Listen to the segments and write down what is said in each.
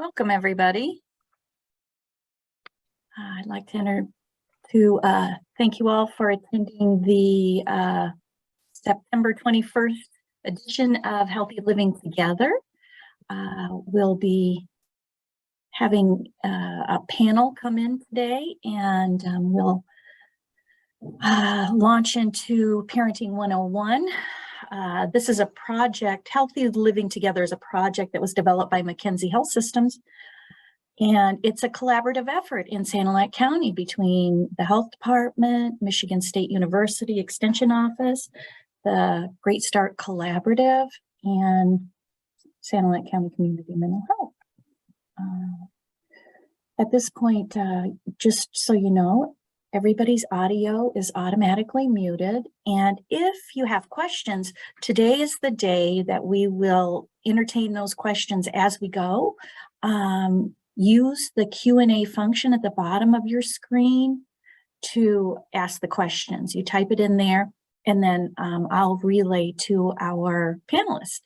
Welcome, everybody. I'd like to thank you all for attending the September 21st edition of Healthy Living Together. We'll be having a panel come in today, and we'll launch into Parenting 101. This is a project, Healthy Living Together is a project that was developed by McKenzie Health Systems, and it's a collaborative effort in Sanilac County between the Health Department, Michigan State University Extension Office, the Great Start Collaborative, and Sanilac County Community Mental Health. At this point, just so you know, everybody's audio is automatically muted. And if you have questions, today is the day that we will entertain those questions as we go. Use the Q&A function at the bottom of your screen to ask the questions. You type it in there, and then I'll relay to our panelists.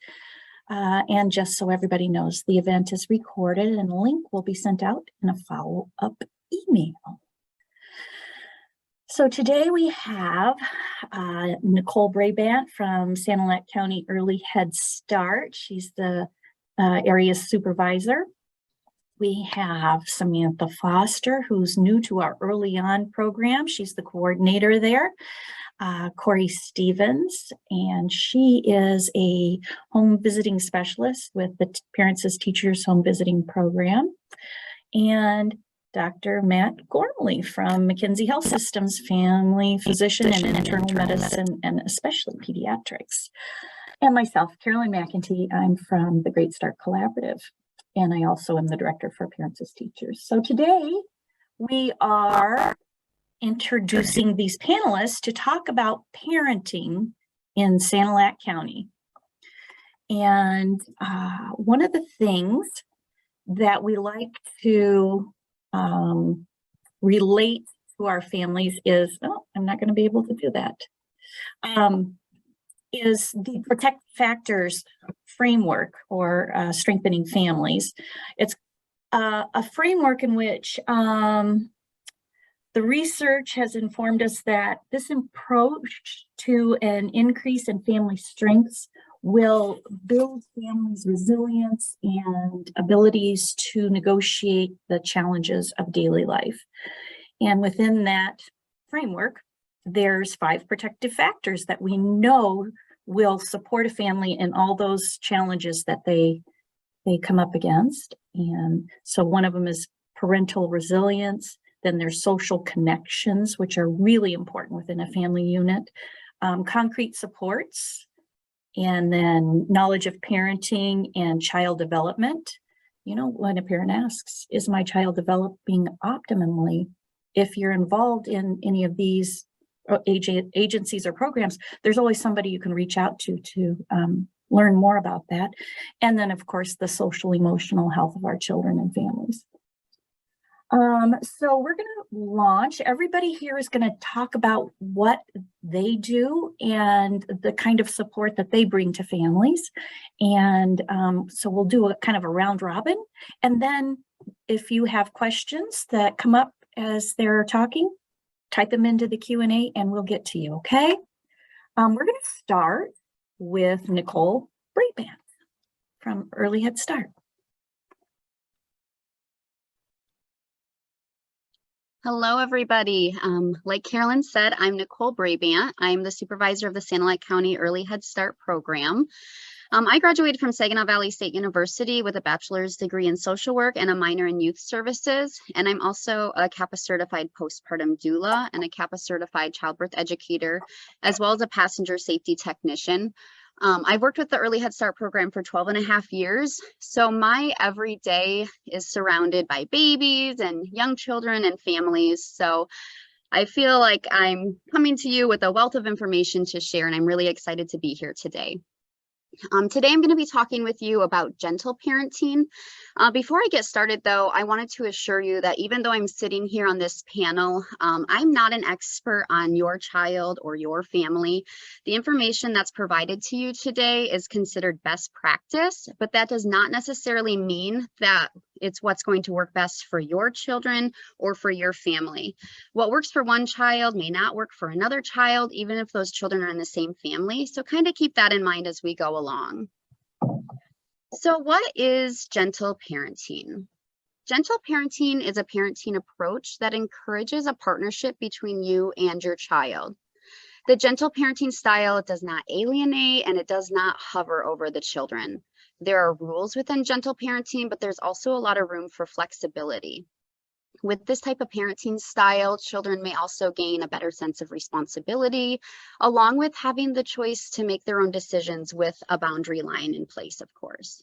And just so everybody knows, the event is recorded and a link will be sent out in a follow-up email. So today we have Nicole Brabant from Sanilac County Early Head Start. She's the area supervisor. We have Samantha Foster, who's new to our early on program. She's the coordinator there. Cori Stevens, and she is a home visiting specialist with the Parents as Teachers Home Visiting Program. And Dr. Matt Gormley from McKenzie Health System's family physician and internal medicine, and especially pediatrics. And myself, Karolyn McEntee, I'm from the Great Start Collaborative, and I also am the director for Parents as Teachers. So today we are introducing these panelists to talk about parenting in Sanilac County. And one of the things that we like to relate to our families is, I'm not going to be able to do that, is the Protect Factors framework, or strengthening families. It's a framework in which the research has informed us that this approach to an increase in family strengths will build families' resilience and abilities to negotiate the challenges of daily life. And within that framework, there's 5 protective factors that we know will support a family in all those challenges that they come up against. And so one of them is parental resilience. Then there's social connections, which are really important within a family unit, concrete supports, and then knowledge of parenting and child development. You know, when a parent asks, is my child developing optimally? If you're involved in any of these agencies or programs, there's always somebody you can reach out to learn more about that. And then, of course, the social emotional health of our children and families. So we're going to launch. Everybody here is going to talk about what they do and the kind of support that they bring to families. And so we'll do a kind of a round robin. And then if you have questions that come up as they're talking, type them into the Q&A and we'll get to you, okay? We're going to start with Nicole Brabant from Early Head Start. Hello, everybody. Like Karolyn said, I'm Nicole Brabant. I'm the supervisor of the Sanilac County Early Head Start program. I graduated from Saginaw Valley State University with a bachelor's degree in social work and a minor in youth services. And I'm also a CAPA certified postpartum doula and a CAPA certified childbirth educator, as well as a passenger safety technician. I've worked with the Early Head Start program for 12.5 years. So my everyday is surrounded by babies and young children and families. So I feel like I'm coming to you with a wealth of information to share, and I'm really excited to be here today. Today, I'm going to be talking with you about gentle parenting. Before I get started, though, I wanted to assure you that even though I'm sitting here on this panel, I'm not an expert on your child or your family. The information that's provided to you today is considered best practice, but that does not necessarily mean that It's what's going to work best for your children or for your family. What works for one child may not work for another child, even if those children are in the same family. So kind of keep that in mind as we go along. So what is gentle parenting? Gentle parenting is a parenting approach that encourages a partnership between you and your child. The gentle parenting style does not alienate and it does not hover over the children. There are rules within gentle parenting, but there's also a lot of room for flexibility. With this type of parenting style, children may also gain a better sense of responsibility, along with having the choice to make their own decisions with a boundary line in place, of course.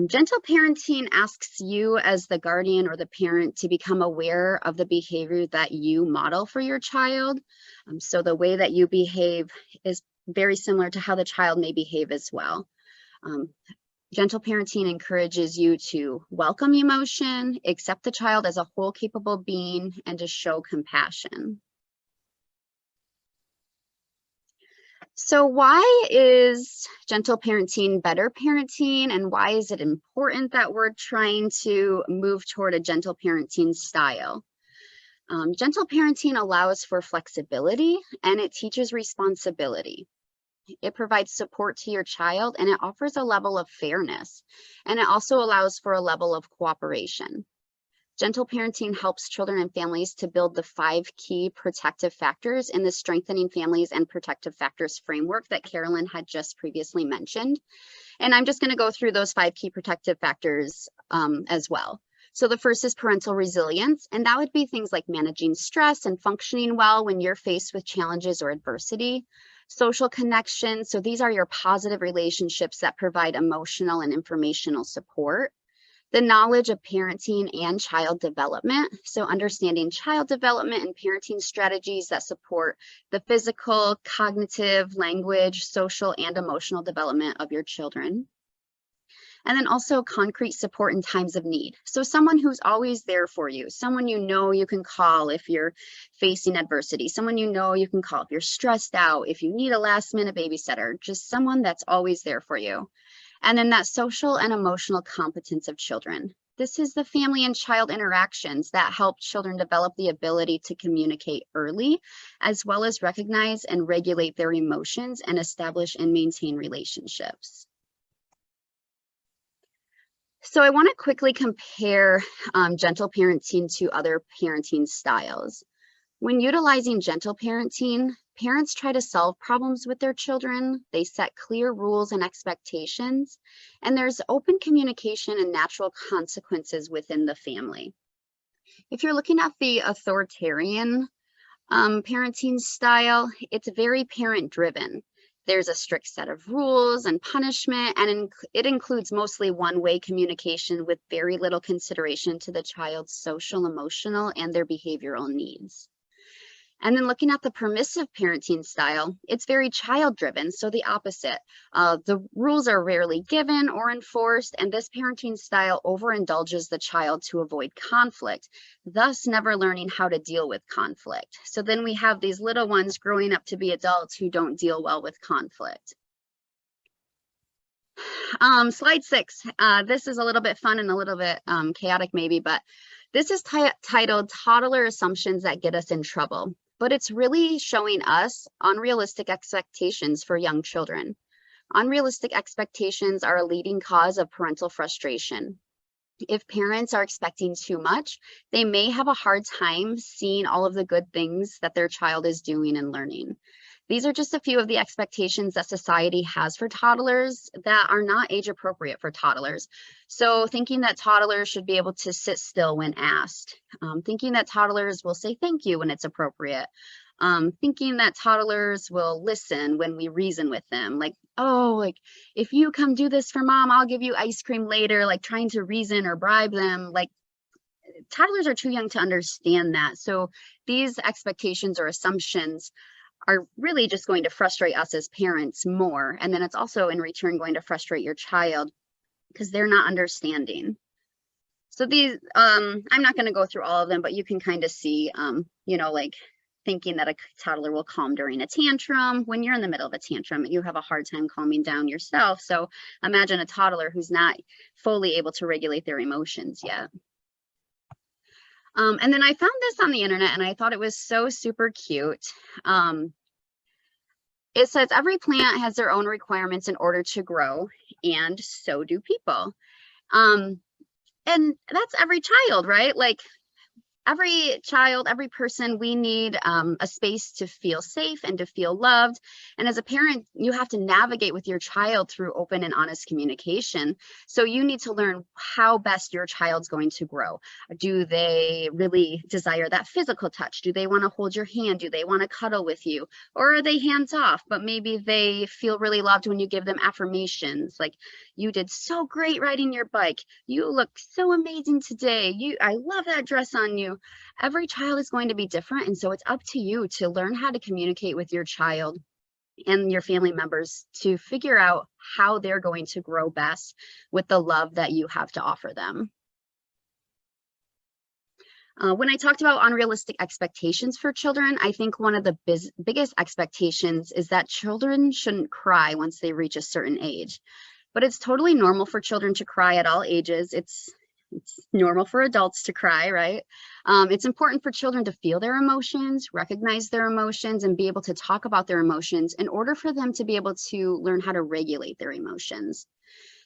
Gentle parenting asks you as the guardian or the parent to become aware of the behavior that you model for your child. So the way that you behave is very similar to how the child may behave as well. Gentle parenting encourages you to welcome emotion, accept the child as a whole capable being, and to show compassion. So why is gentle parenting better parenting, and why is it important that we're trying to move toward a gentle parenting style? Gentle parenting allows for flexibility and it teaches responsibility. It provides support to your child and it offers a level of fairness, and it also allows for a level of cooperation. Gentle parenting helps children and families to build the 5 key protective factors in the Strengthening Families and Protective Factors framework that Karolyn had just previously mentioned. And I'm just going to go through those 5 key protective factors as well. So the first is parental resilience, and that would be things like managing stress and functioning well when you're faced with challenges or adversity. Social connection, so these are your positive relationships that provide emotional and informational support. The knowledge of parenting and child development, so understanding child development and parenting strategies that support the physical, cognitive, language, social, and emotional development of your children. And then also concrete support in times of need. So someone who's always there for you, someone you know you can call if you're facing adversity, someone you know you can call if you're stressed out, if you need a last minute babysitter, just someone that's always there for you. And then that social and emotional competence of children. This is the family and child interactions that help children develop the ability to communicate early, as well as recognize and regulate their emotions and establish and maintain relationships. So I want to quickly compare gentle parenting to other parenting styles. When utilizing gentle parenting, parents try to solve problems with their children, they set clear rules and expectations, and there's open communication and natural consequences within the family. If you're looking at the authoritarian parenting style, it's very parent-driven. There's a strict set of rules and punishment, and it includes mostly one-way communication with very little consideration to the child's social, emotional, and their behavioral needs. And then looking at the permissive parenting style, it's very child-driven, so the opposite. The rules are rarely given or enforced, and this parenting style overindulges the child to avoid conflict, thus never learning how to deal with conflict. So then we have these little ones growing up to be adults who don't deal well with conflict. Slide 6. This is a little bit fun and a little bit chaotic maybe, but this is titled Toddler Assumptions That Get Us in Trouble. But it's really showing us unrealistic expectations for young children. Unrealistic expectations are a leading cause of parental frustration. If parents are expecting too much, they may have a hard time seeing all of the good things that their child is doing and learning. These are just a few of the expectations that society has for toddlers that are not age appropriate for toddlers. So thinking that toddlers should be able to sit still when asked, thinking that toddlers will say thank you when it's appropriate, thinking that toddlers will listen when we reason with them, like, oh, like if you come do this for mom, I'll give you ice cream later, like trying to reason or bribe them. Like toddlers are too young to understand that. So these expectations or assumptions are really just going to frustrate us as parents more. And then it's also in return going to frustrate your child because they're not understanding. So these, I'm not going to go through all of them, but you can kind of see, you know, like thinking that a toddler will calm during a tantrum. When you're in the middle of a tantrum, you have a hard time calming down yourself. So imagine a toddler who's not fully able to regulate their emotions yet. And then I found this on the internet and I thought it was so super cute. It says every plant has their own requirements in order to grow, and so do people. And that's every child, right? Like every child, every person, we need a space to feel safe and to feel loved. And as a parent, you have to navigate with your child through open and honest communication. So you need to learn how best your child's going to grow. Do they really desire that physical touch? Do they want to hold your hand? Do they want to cuddle with you? Or are they hands off, but maybe they feel really loved when you give them affirmations like, you did so great riding your bike. You look so amazing today. I love that dress on you. Every child is going to be different. And so it's up to you to learn how to communicate with your child and your family members to figure out how they're going to grow best with the love that you have to offer them. When I talked about unrealistic expectations for children, I think one of the biggest expectations is that children shouldn't cry once they reach a certain age. But it's totally normal for children to cry at all ages. It's normal for adults to cry, right? It's important for children to feel their emotions, recognize their emotions, and be able to talk about their emotions in order for them to be able to learn how to regulate their emotions.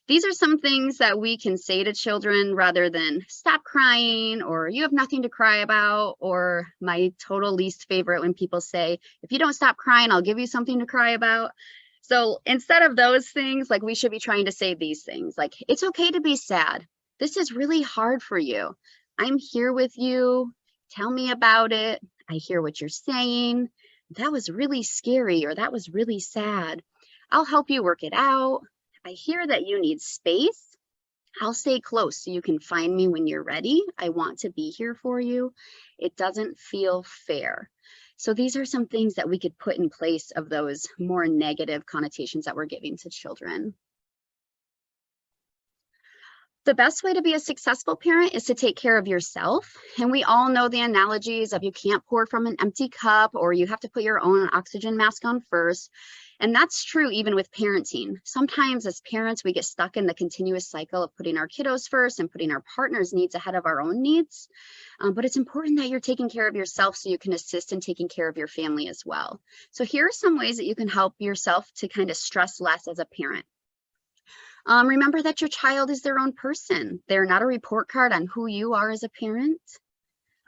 These are some things that we can say to children rather than stop crying, or you have nothing to cry about, or my total least favorite when people say, if you don't stop crying, I'll give you something to cry about. So instead of those things, like we should be trying to say these things, like, it's okay to be sad. This is really hard for you. I'm here with you. Tell me about it. I hear what you're saying. That was really scary, or that was really sad. I'll help you work it out. I hear that you need space. I'll stay close so you can find me when you're ready. I want to be here for you. It doesn't feel fair. So these are some things that we could put in place of those more negative connotations that we're giving to children. The best way to be a successful parent is to take care of yourself. And we all know the analogies of you can't pour from an empty cup, or you have to put your own oxygen mask on first. And that's true even with parenting. Sometimes as parents, we get stuck in the continuous cycle of putting our kiddos first and putting our partner's needs ahead of our own needs. But it's important that you're taking care of yourself so you can assist in taking care of your family as well. So here are some ways that you can help yourself to kind of stress less as a parent. Remember that your child is their own person. They're not a report card on who you are as a parent.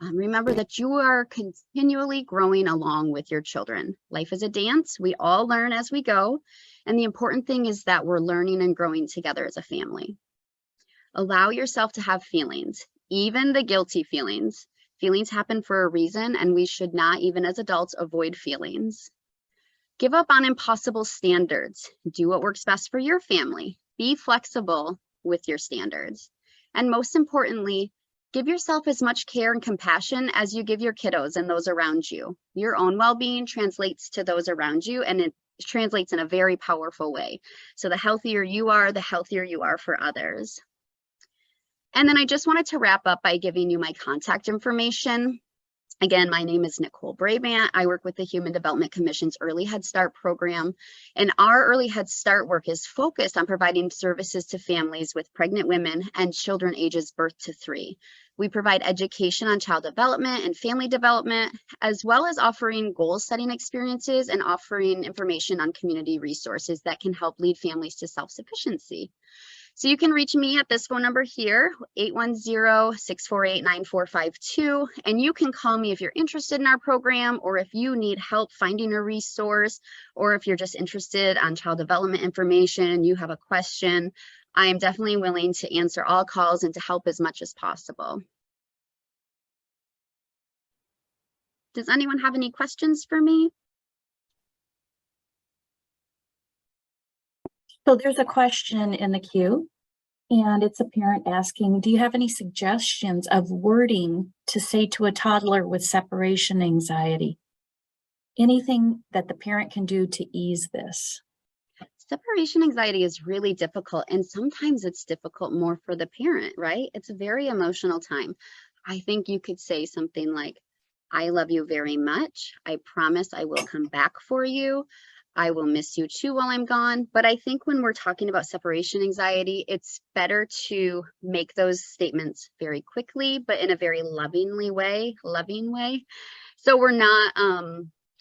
Remember that you are continually growing along with your children. Life is a dance. We all learn as we go. And the important thing is that we're learning and growing together as a family. Allow yourself to have feelings, even the guilty feelings. Feelings happen for a reason, and we should not, even as adults, avoid feelings. Give up on impossible standards. Do what works best for your family. Be flexible with your standards. And most importantly, give yourself as much care and compassion as you give your kiddos and those around you. Your own well-being translates to those around you, and it translates in a very powerful way. So the healthier you are for others. And then I just wanted to wrap up by giving you my contact information. Again, my name is Nicole Brabant. I work with the Human Development Commission's Early Head Start program. And our Early Head Start work is focused on providing services to families with pregnant women and children ages birth to 3. We provide education on child development and family development, as well as offering goal setting experiences and offering information on community resources that can help lead families to self-sufficiency. So you can reach me at this phone number here, 810-648-9452, and you can call me if you're interested in our program, or if you need help finding a resource, or if you're just interested on child development information and you have a question. I am definitely willing to answer all calls and to help as much as possible. Does anyone have any questions for me? So there's a question in the queue, and it's a parent asking, do you have any suggestions of wording to say to a toddler with separation anxiety? Anything that the parent can do to ease this? Separation anxiety is really difficult, and sometimes it's difficult more for the parent, right? It's a very emotional time. I think you could say something like, I love you very much. I promise I will come back for you. I will miss you too while I'm gone. But I think when we're talking about separation anxiety, it's better to make those statements very quickly, but in a very loving way. So we're not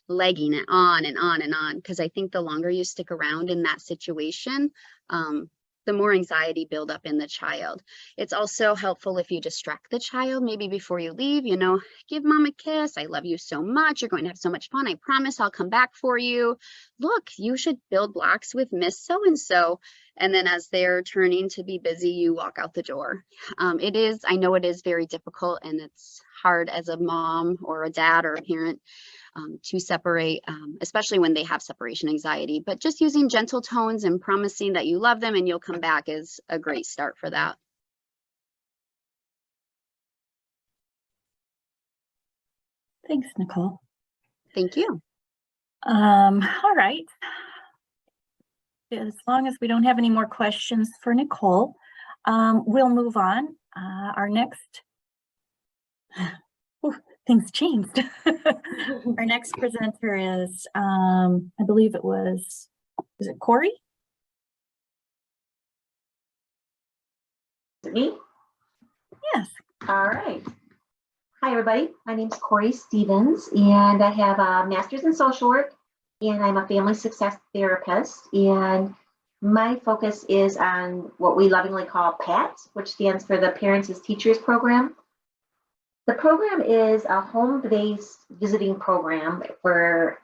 legging it on and on and on, because I think the longer you stick around in that situation, the more anxiety build up in the child. It's also helpful if you distract the child, maybe before you leave, give mom a kiss. I love you so much. You're going to have so much fun. I promise I'll come back for you. Look, you should build blocks with Miss So-and-so. And then as they're turning to be busy, you walk out the door. I know it is very difficult, and it's hard as a mom or a dad or a parent to separate, especially when they have separation anxiety. But just using gentle tones and promising that you love them and you'll come back is a great start for that. Thanks, Nicole. Thank you. All right. As long as we don't have any more questions for Nicole, we'll move on. Our next, things changed. Our next presenter is, I believe is it Cori? Is it me? Yes. All right. Hi, everybody. My name's Cori Stevens, and I have a master's in social work, and I'm a family success therapist. And my focus is on what we lovingly call PAT, which stands for the Parents as Teachers program. The program is a home-based visiting program where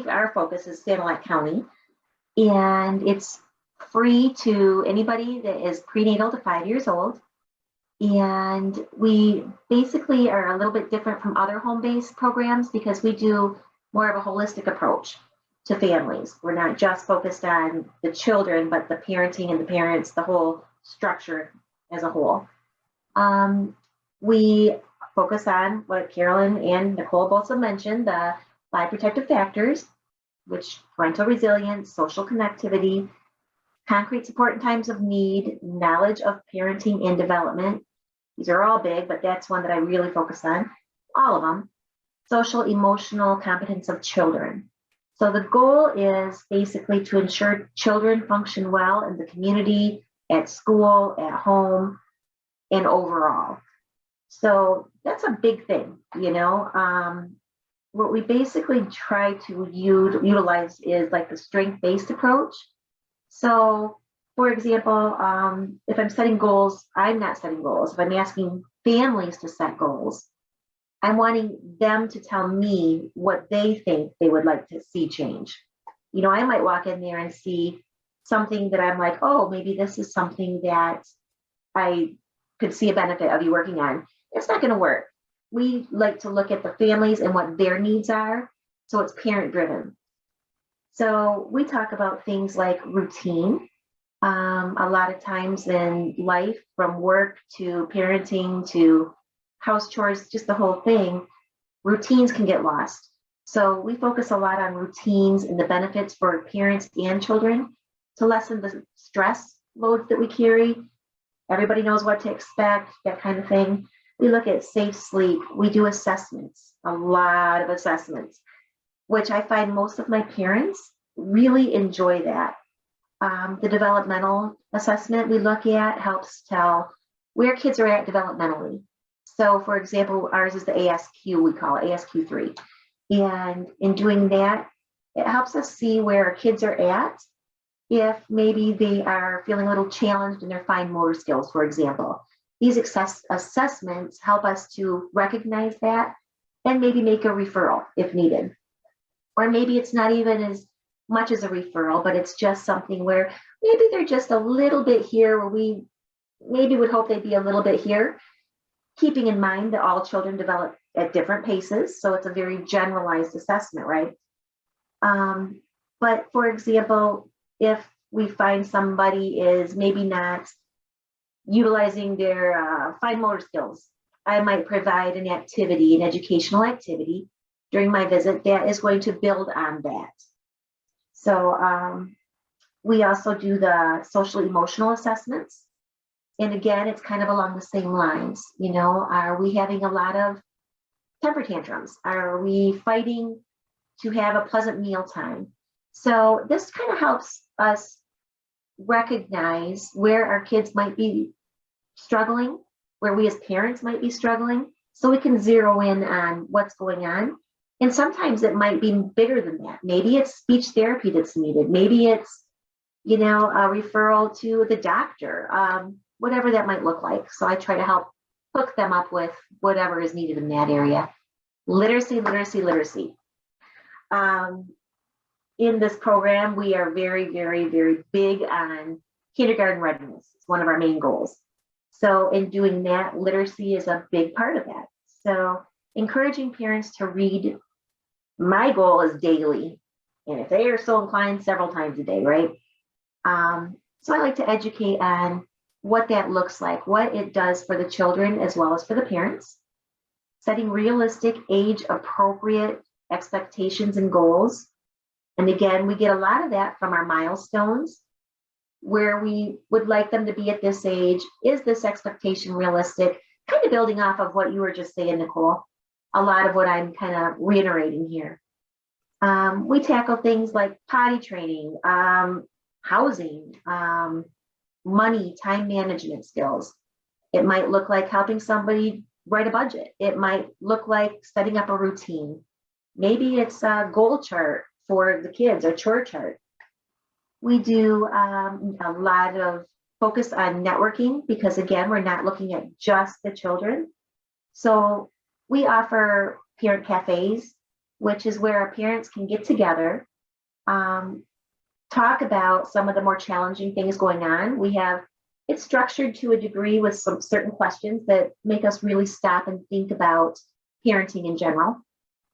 our focus is Sanilac County, and it's free to anybody that is prenatal to 5 years old. And we basically are a little bit different from other home-based programs because we do more of a holistic approach to families. We're not just focused on the children, but the parenting and the parents, the whole structure as a whole. We focus on what Karolyn and Nicole both have mentioned, the 5 protective factors, which parental resilience, social connectivity, concrete support in times of need, knowledge of parenting and development. These are all big, but that's one that I really focus on, all of them. Social emotional competence of children. So the goal is basically to ensure children function well in the community, at school, at home, and overall. So that's a big thing, What we basically try to utilize is like the strength-based approach. So, for example, if I'm setting goals, I'm not setting goals. If I'm asking families to set goals, I'm wanting them to tell me what they think they would like to see change. I might walk in there and see something that I'm like, oh, maybe this is something that I could see a benefit of you working on. It's not going to work. We like to look at the families and what their needs are. So it's parent driven. So we talk about things like routine. A lot of times in life, from work to parenting to house chores, just the whole thing, routines can get lost. So we focus a lot on routines and the benefits for parents and children to lessen the stress loads that we carry. Everybody knows what to expect, that kind of thing. We look at safe sleep. We do assessments, a lot of assessments, which I find most of my parents really enjoy that. The developmental assessment we look at helps tell where kids are at developmentally. So, for example, ours is the ASQ, we call it ASQ3. And in doing that, it helps us see where our kids are at if maybe they are feeling a little challenged in their fine motor skills, for example. These assessments help us to recognize that and maybe make a referral if needed. Or maybe it's not even as much as a referral, but it's just something where maybe they're just a little bit here where we maybe would hope they'd be a little bit here, keeping in mind that all children develop at different paces. So it's a very generalized assessment, right? But for example, if we find somebody is maybe not utilizing their fine motor skills, I might provide an activity, an educational activity during my visit that is going to build on that. So we also do the social emotional assessments. And again, it's kind of along the same lines. Are we having a lot of temper tantrums? Are we fighting to have a pleasant meal time? So this kind of helps us recognize where our kids might be struggling, where we as parents might be struggling, so we can zero in on what's going on. And sometimes it might be bigger than that. Maybe it's speech therapy that's needed. Maybe it's, a referral to the doctor, whatever that might look like. So I try to help hook them up with whatever is needed in that area. Literacy, literacy, literacy. In this program, we are very, very, very big on kindergarten readiness. It's one of our main goals. So in doing that, literacy is a big part of that. So encouraging parents to read, my goal is daily. And if they are so inclined, several times a day, right? So I like to educate on what that looks like, what it does for the children as well as for the parents, setting realistic, age-appropriate expectations and goals. And again, we get a lot of that from our milestones, where we would like them to be at this age. Is this expectation realistic? Kind of building off of what you were just saying, Nicole, a lot of what I'm kind of reiterating here. We tackle things like potty training, housing, money, time management skills. It might look like helping somebody write a budget. It might look like setting up a routine. Maybe it's a goal chart for the kids, a chore chart. We do a lot of focus on networking because, again, we're not looking at just the children. So we offer parent cafes, which is where our parents can get together, talk about some of the more challenging things going on. It's structured to a degree with some certain questions that make us really stop and think about parenting in general,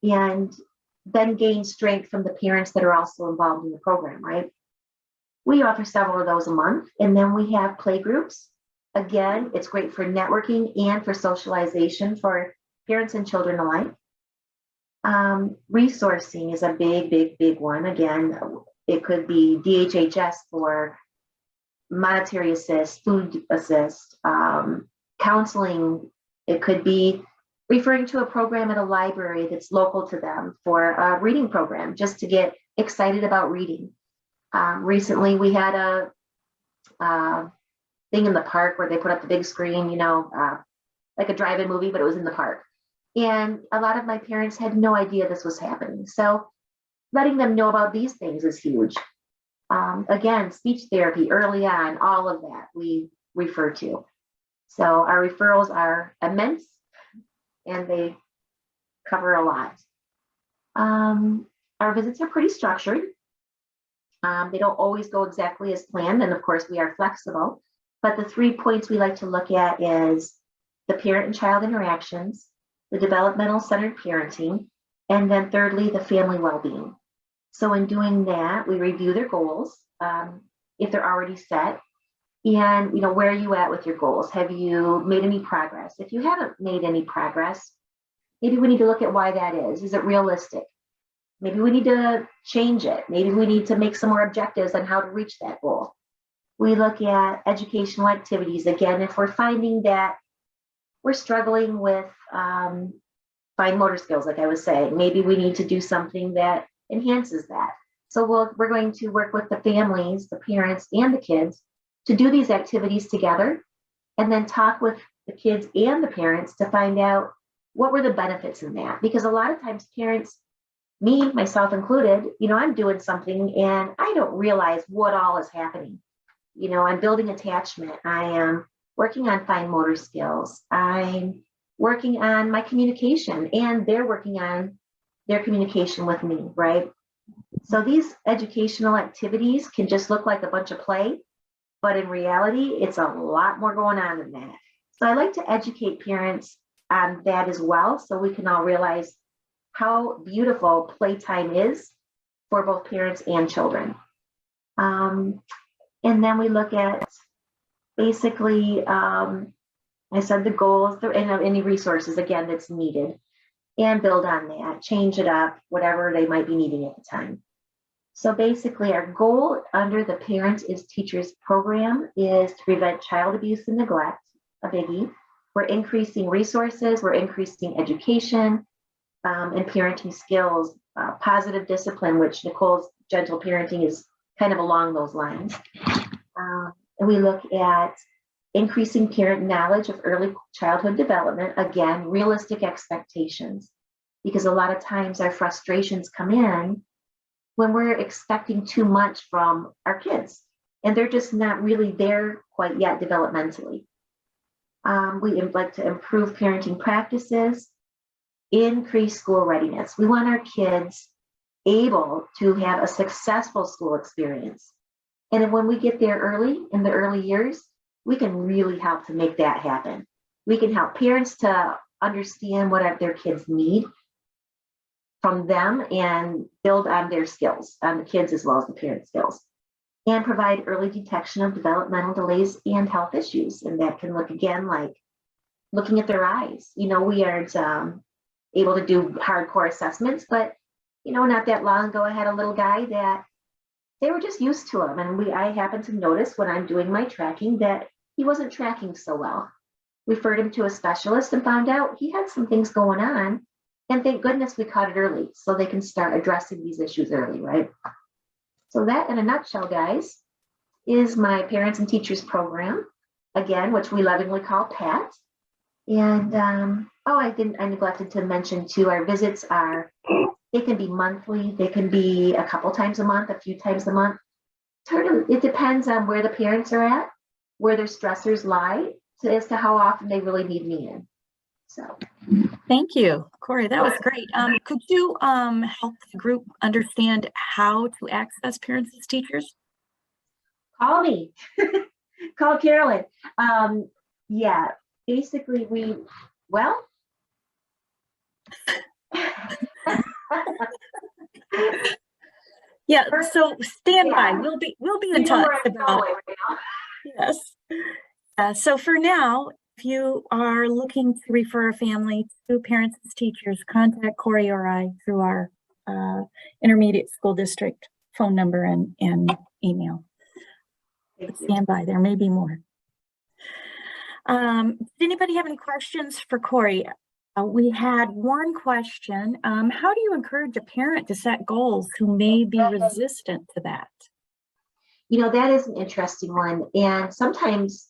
and then gain strength from the parents that are also involved in the program, right? We offer several of those a month, and then we have play groups. Again, it's great for networking and for socialization for parents and children alike. Resourcing is a big, big, big one. Again, it could be DHHS for monetary assist, food assist, counseling. It could be referring to a program at a library that's local to them for a reading program, just to get excited about reading. Recently, we had a thing in the park where they put up the big screen, like a drive-in movie, but it was in the park. And a lot of my parents had no idea this was happening. So letting them know about these things is huge. Again, speech therapy early on, all of that we refer to. So our referrals are immense and they cover a lot. Our visits are pretty structured. They don't always go exactly as planned. And of course we are flexible, but the 3 points we like to look at is the parent and child interactions, the developmental centered parenting, and then thirdly, the family well-being. So in doing that, we review their goals, if they're already set, and where are you at with your goals? Have you made any progress? If you haven't made any progress, maybe we need to look at why that is. Is it realistic? Maybe we need to change it. Maybe we need to make some more objectives on how to reach that goal. We look at educational activities. Again, if we're finding that we're struggling with fine motor skills, like I was saying, maybe we need to do something that enhances that. So we're going to work with the families, the parents, and the kids to do these activities together, and then talk with the kids and the parents to find out what were the benefits in that. Because a lot of times parents, me, myself included, I'm doing something and I don't realize what all is happening. I'm building attachment. I am working on fine motor skills. I'm working on my communication, and they're working on their communication with me, right? So these educational activities can just look like a bunch of play, but in reality, it's a lot more going on than that. So I like to educate parents on that as well, so we can all realize how beautiful playtime is for both parents and children. And then we look at basically, I said the goals and any resources, again, that's needed, and build on that, change it up, whatever they might be needing at the time. So basically our goal under the Parents is Teachers program is to prevent child abuse and neglect, a biggie. We're increasing resources, we're increasing education, and parenting skills, positive discipline, which Nicole's gentle parenting is kind of along those lines. And we look at increasing parent knowledge of early childhood development. Again, realistic expectations, because a lot of times our frustrations come in when we're expecting too much from our kids and they're just not really there quite yet developmentally. We like to improve parenting practices, increase school readiness. We want our kids able to have a successful school experience. And when we get there early, in the early years, we can really help to make that happen. We can help parents to understand what their kids need from them and build on their skills, on the kids as well as the parent skills, and provide early detection of developmental delays and health issues. And that can look again like looking at their eyes. You know, we aren't able to do hardcore assessments, but you know, not that long ago, I had a little guy that they were just used to him. And I happened to notice when I'm doing my tracking that he wasn't tracking so well. Referred him to a specialist and found out he had some things going on. And thank goodness we caught it early so they can start addressing these issues early, right? So that, in a nutshell, guys, is my Parents and Teachers program, again, which we lovingly call PAT. And I neglected to mention too, our visits they can be monthly, they can be a couple times a month, a few times a month. It depends on where the parents are at, where their stressors lie, as to how often they really need me in. So. Thank you, Cori. That was great. Could you help the group understand how to access parents as teachers? Call me. Call Karolyn. Yeah, basically Yeah, so stand by. We'll be in touch about yes. So for now, if you are looking to refer a family to parents as teachers, contact Cori or I through our intermediate school district phone number and email. Stand by. There may be more. Does anybody have any questions for Cori? We had one question. How do you encourage a parent to set goals who may be resistant to that? You know, that is an interesting one. And sometimes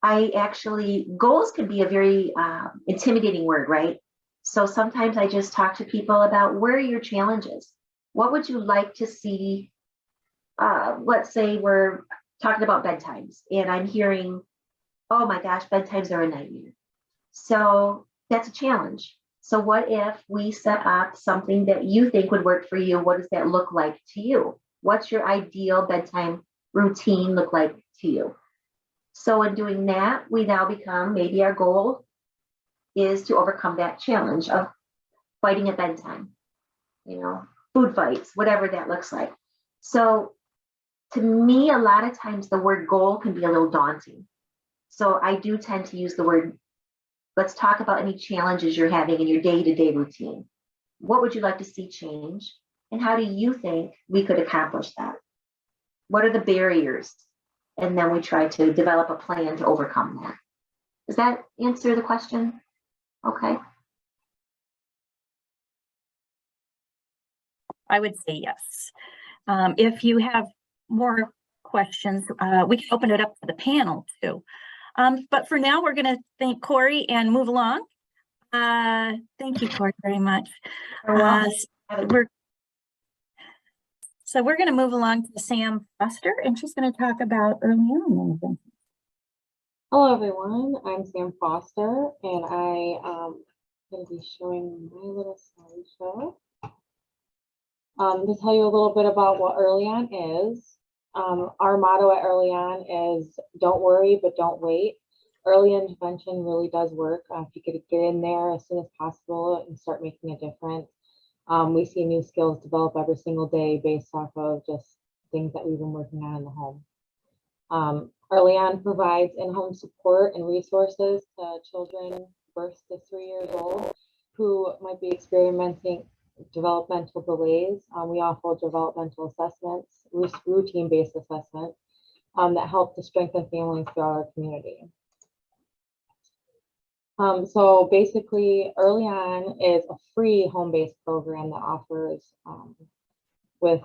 goals can be a very intimidating word, right? So sometimes I just talk to people about where are your challenges? What would you like to see? Let's say we're talking about bedtimes and I'm hearing, oh my gosh, bedtimes are a nightmare. So that's a challenge. So what if we set up something that you think would work for you? What does that look like to you? What's your ideal bedtime routine look like to you? So in doing that, we now become, maybe our goal is to overcome that challenge of fighting at bedtime, food fights, whatever that looks like. So to me, a lot of times the word goal can be a little daunting. So I do tend to use the word, let's talk about any challenges you're having in your day-to-day routine. What would you like to see change? And how do you think we could accomplish that? What are the barriers? And then we try to develop a plan to overcome that. Does that answer the question? Okay. I would say yes. If you have more questions, we can open it up to the panel too. But for now, we're going to thank Cori and move along. Thank you, Cori, very much. So we're going to move along to Sam Foster, and she's going to talk about early on intervention. Hello, everyone. I'm Sam Foster, and I am going to be showing my little slideshow to tell you a little bit about what early on is. Our motto at Early On is don't worry, but don't wait. Early intervention really does work. If you could get in there as soon as possible and start making a difference. We see new skills develop every single day based off of just things that we've been working on in the home. Early On provides in-home support and resources to children birth to 3 years old who might be experiencing developmental delays. We offer developmental assessments, routine-based assessments that help to strengthen families throughout our community. So basically, Early On is a free home-based program that offers with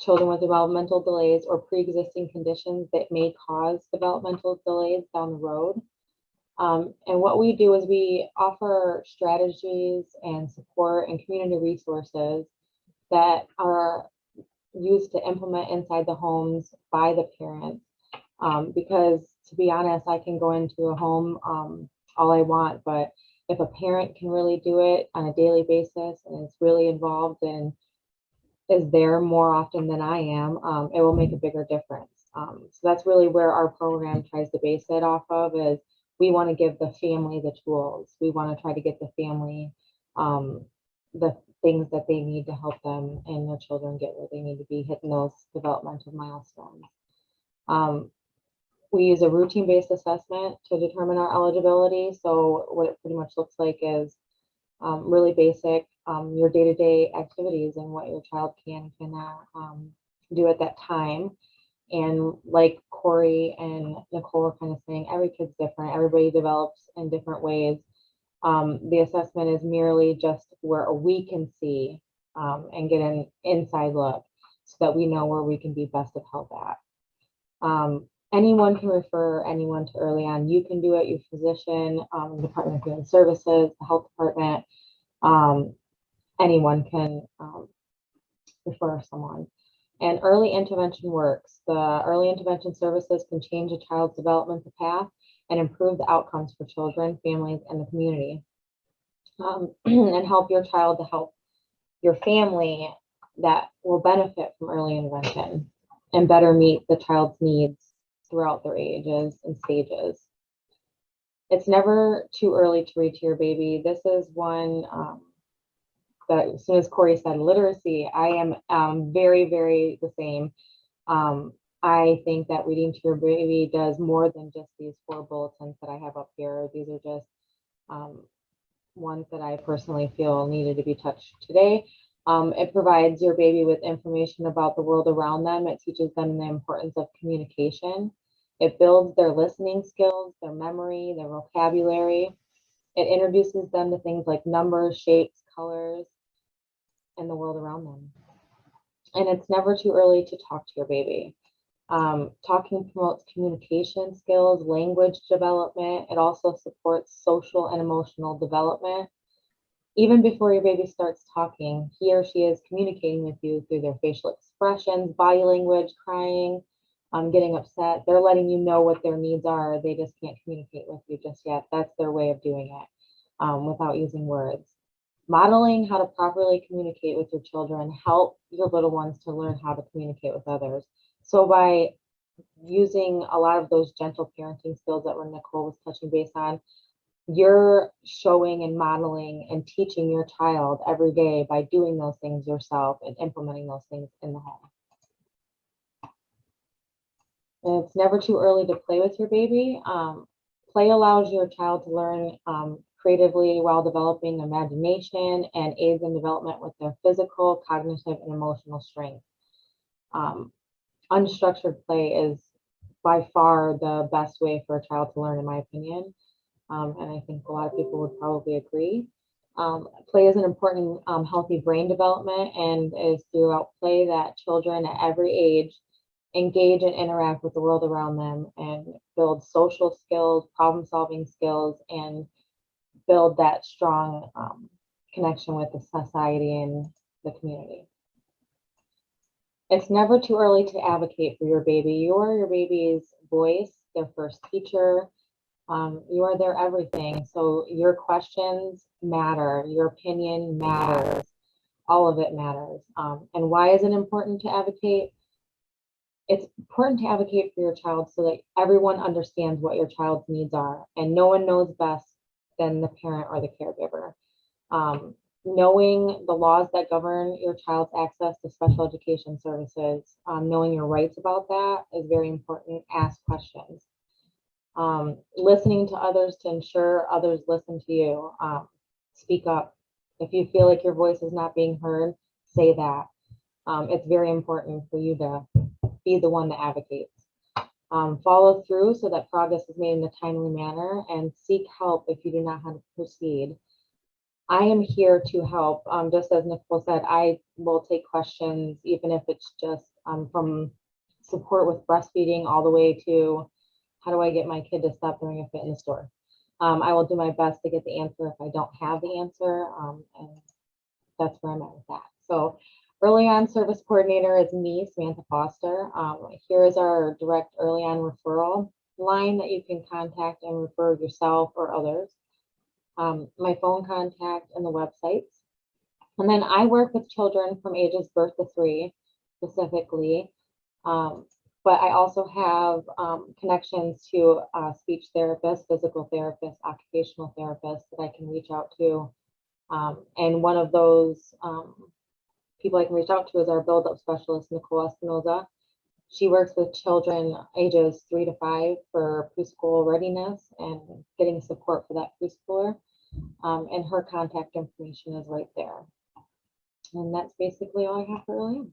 children with developmental delays or pre-existing conditions that may cause developmental delays down the road. And what we do is we offer strategies and support and community resources that are used to implement inside the homes by the parents. Because to be honest, I can go into a home all I want, but if a parent can really do it on a daily basis and is really involved and is there more often than I am, it will make a bigger difference. So that's really where our program tries to base it off of, is we want to give the family the tools. We want to try to get the family the things that they need to help them and their children get where they need to be, hitting those developmental milestones. We use a routine-based assessment to determine our eligibility. So what it pretty much looks like is really basic, your day-to-day activities and what your child can and cannot do at that time. And like Cori and Nicole were kind of saying, every kid's different. Everybody develops in different ways. The assessment is merely just where we can see and get an inside look so that we know where we can be best of help at. Anyone can refer anyone to Early On. You can do it, your physician, the Department of Human Services, the health department, anyone can refer someone. And early intervention works. The early intervention services can change a child's developmental path and improve the outcomes for children, families, and the community. And help your child to help your family that will benefit from early intervention and better meet the child's needs throughout their ages and stages. It's never too early to reach your baby. This is one that, as soon as Cori said literacy, I am very, very the same. I think that Reading to Your Baby does more than just these 4 bulletins that I have up here. These are just ones that I personally feel needed to be touched today. It provides your baby with information about the world around them. It teaches them the importance of communication. It builds their listening skills, their memory, their vocabulary. It introduces them to things like numbers, shapes, colors, and the world around them. And it's never too early to talk to your baby. Talking promotes communication skills, language development. It also supports social and emotional development. Even before your baby starts talking, he or she is communicating with you through their facial expressions, body language, crying, getting upset. They're letting you know what their needs are. They just can't communicate with you just yet. That's their way of doing it without using words. Modeling how to properly communicate with your children help your little ones to learn how to communicate with others. So by using a lot of those gentle parenting skills that Nicole was touching base on, you're showing and modeling and teaching your child every day by doing those things yourself and implementing those things in the home. And it's never too early to play with your baby. Play allows your child to learn creatively while developing imagination and aids in development with their physical, cognitive, and emotional strength. Unstructured play is by far the best way for a child to learn, in my opinion. And I think a lot of people would probably agree. Play is an important healthy brain development, and it is throughout play that children at every age engage and interact with the world around them and build social skills, problem solving skills, and build that strong connection with the society and the community. It's never too early to advocate for your baby. You are your baby's voice, their first teacher. You are their everything. So your questions matter, your opinion matters, all of it matters. And why is it important to advocate? It's important to advocate for your child so that everyone understands what your child's needs are, and no one knows best than the parent or the caregiver. Knowing the laws that govern your child's access to special education services, knowing your rights about that is very important. Ask questions. Listening to others to ensure others listen to you. Speak up. If you feel like your voice is not being heard, say that. It's very important for you to be the one that advocates. Follow through so that progress is made in a timely manner, and seek help if you do not know how to proceed. I am here to help. Just as Nicole said, I will take questions, even if it's just from support with breastfeeding all the way to how do I get my kid to stop throwing a fit in the store. I will do my best to get the answer if I don't have the answer, and that's where I'm at with that. So early on service coordinator is me, Samantha Foster. Here is our direct early on referral line that you can contact and refer yourself or others. My phone contact and the websites. And then I work with children from ages birth to 3 specifically. But I also have connections to speech therapists, physical therapists, occupational therapists that I can reach out to. And one of those people I can reach out to is our build-up specialist, Nicole Espinoza. She works with children ages 3 to 5 for preschool readiness and getting support for that preschooler. And her contact information is right there. And that's basically all I have for early on.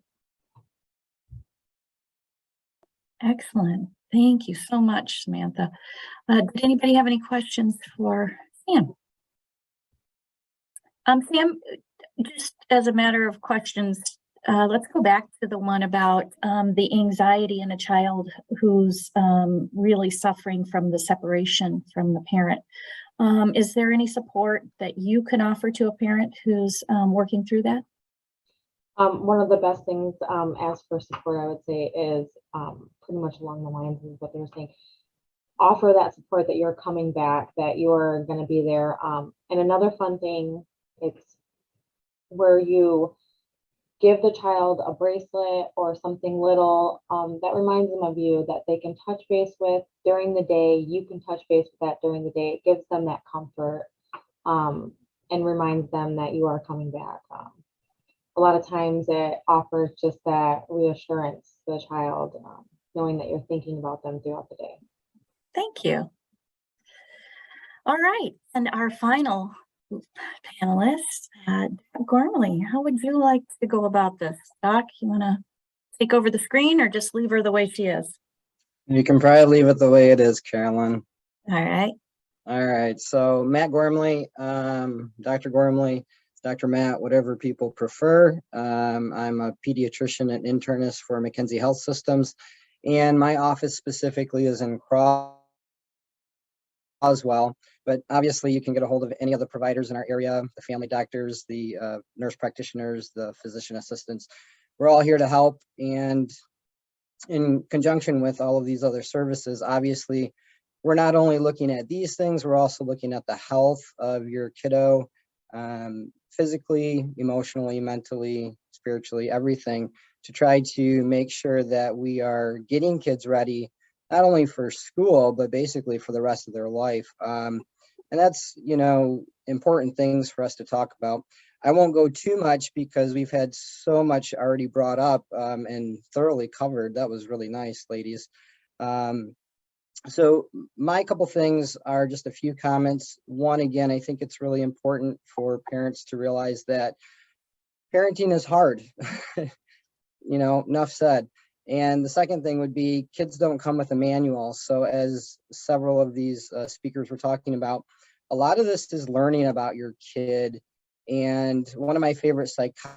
Excellent. Thank you so much, Samantha. Did anybody have any questions for Sam? Sam, just as a matter of questions, let's go back to the one about the anxiety in a child who's really suffering from the separation from the parent. Is there any support that you can offer to a parent who's working through that? One of the best things as for support, I would say, is pretty much along the lines of what they were saying. Offer that support that you're coming back, that you're going to be there. And another fun thing, it's where you give the child a bracelet or something little that reminds them of you, that they can touch base with during the day. You can touch base with that during the day. It gives them that comfort and reminds them that you are coming back. A lot of times it offers just that reassurance to the child, knowing that you're thinking about them throughout the day. Thank you. All right, and our final panelist, Gormley, how would you like to go about this? Doc, you want to take over the screen or just leave her the way she is? You can probably leave it the way it is, Karolyn. All right. All right, so Matt Gormley, Dr. Gormley, Dr. Matt, whatever people prefer. I'm a pediatrician and internist for McKenzie Health Systems, and my office specifically is in Croswell, but obviously you can get a hold of any of the providers in our area, the family doctors, the nurse practitioners, the physician assistants. We're all here to help, and in conjunction with all of these other services, obviously, we're not only looking at these things, we're also looking at the health of your kiddo, physically, emotionally, mentally, spiritually, everything, to try to make sure that we are getting kids ready, not only for school, but basically for the rest of their life. And that's, important things for us to talk about. I won't go too much because we've had so much already brought up and thoroughly covered. That was really nice, ladies. So my couple things are just a few comments. One, again, I think it's really important for parents to realize that parenting is hard, enough said. And the second thing would be kids don't come with a manual. So as several of these speakers were talking about, a lot of this is learning about your kid. And one of my favorite psychologists,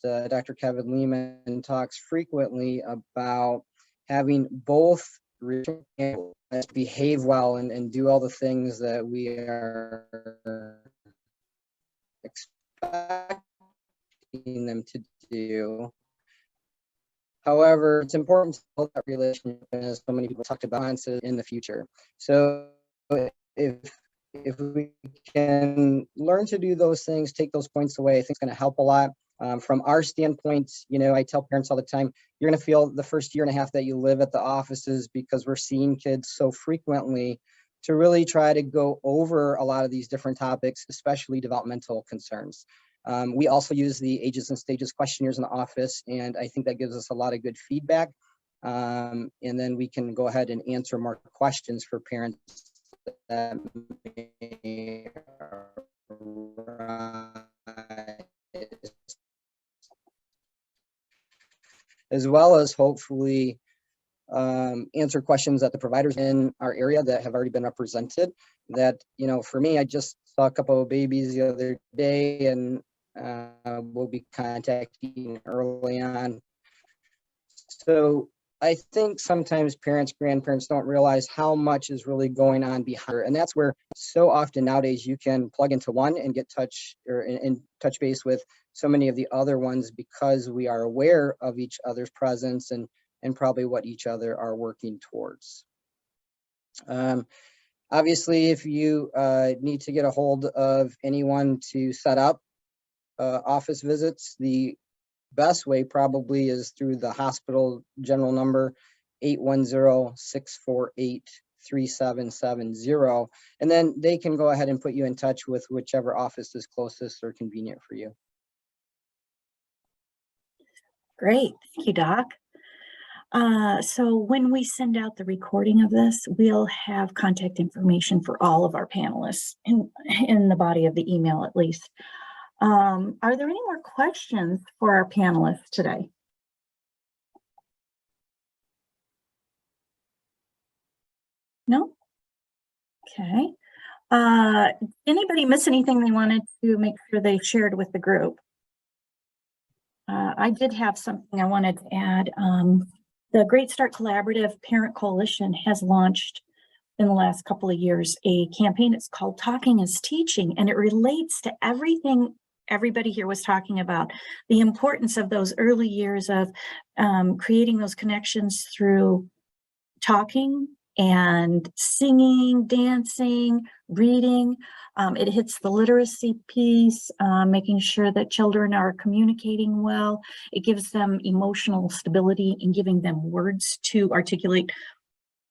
Dr. Kevin Lehman talks frequently about having both behave well and do all the things that we are expecting them to do. However, it's important to build that relationship, as so many people talked about, in the future. So if we can learn to do those things, take those points away, I think it's going to help a lot. From our standpoint, I tell parents all the time, you're going to feel the first year and a half that you live at the offices, because we're seeing kids so frequently, to really try to go over a lot of these different topics, especially developmental concerns. We also use the ages and stages questionnaires in the office, and I think that gives us a lot of good feedback. And then we can go ahead and answer more questions for parents that may as well as hopefully answer questions that the providers in our area that have already been represented. That, you know, for me, I just saw a couple of babies the other day, and we'll be contacting early on. So I think sometimes parents, grandparents don't realize how much is really going on behind her. And that's where so often nowadays you can plug into one and get touch or in touch base with so many of the other ones, because we are aware of each other's presence and probably what each other are working towards. Obviously, if you need to get a hold of anyone to set up office visits, the best way probably is through the hospital general number, 810-648-3770. And then they can go ahead and put you in touch with whichever office is closest or convenient for you. Great, thank you, Doc. So when we send out the recording of this, we'll have contact information for all of our panelists in the body of the email, at least. Are there any more questions for our panelists today? No? Okay. Anybody miss anything they wanted to make sure they shared with the group? I did have something I wanted to add. The Great Start Collaborative Parent Coalition has launched in the last couple of years a campaign. It's called Talking is Teaching, and it relates to everything everybody here was talking about, the importance of those early years of creating those connections through talking and singing, dancing, reading. It hits the literacy piece, making sure that children are communicating well. It gives them emotional stability and giving them words to articulate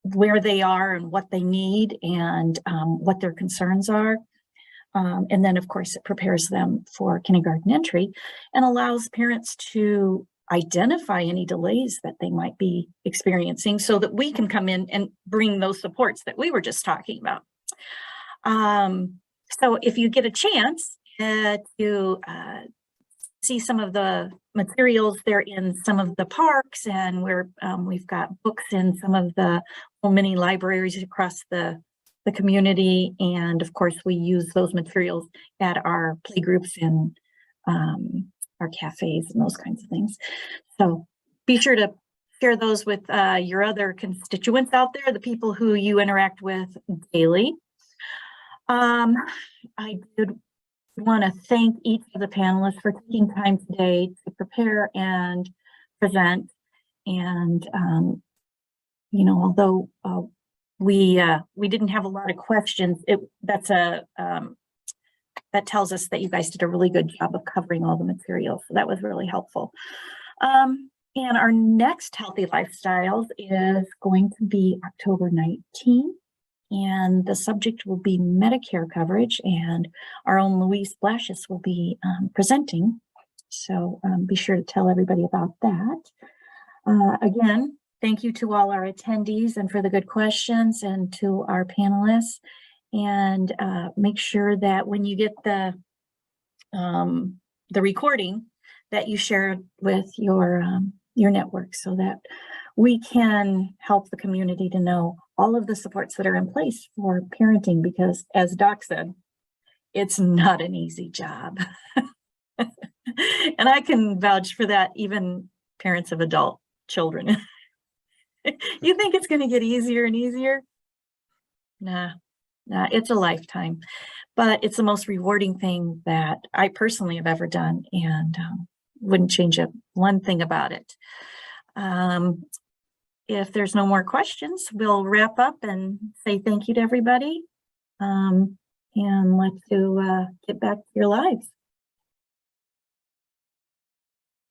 where they are and what they need and what their concerns are. And then, of course, it prepares them for kindergarten entry and allows parents to identify any delays that they might be experiencing so that we can come in and bring those supports that we were just talking about. So if you get a chance to see some of the materials, they're in some of the parks, and we've got books in some of the mini libraries across the community. And of course, we use those materials at our play groups and our cafes and those kinds of things. So be sure to share those with your other constituents out there, the people who you interact with daily. I did want to thank each of the panelists for taking time today to prepare and present. And, you know, although we didn't have a lot of questions, that tells us that you guys did a really good job of covering all the materials. So that was really helpful. And our next Healthy Lifestyles is going to be October 19th. And the subject will be Medicare coverage, and our own Louise Blashes will be presenting. So be sure to tell everybody about that. Again, thank you to all our attendees and for the good questions, and to our panelists. And make sure that when you get the recording, that you share it with your network, so that we can help the community to know all of the supports that are in place for parenting, because as Doc said, it's not an easy job. And I can vouch for that, even parents of adult children. You think it's going to get easier and easier? Nah, it's a lifetime, but it's the most rewarding thing that I personally have ever done, and wouldn't change one thing about it. If there's no more questions, we'll wrap up and say thank you to everybody, and let you get back to your lives.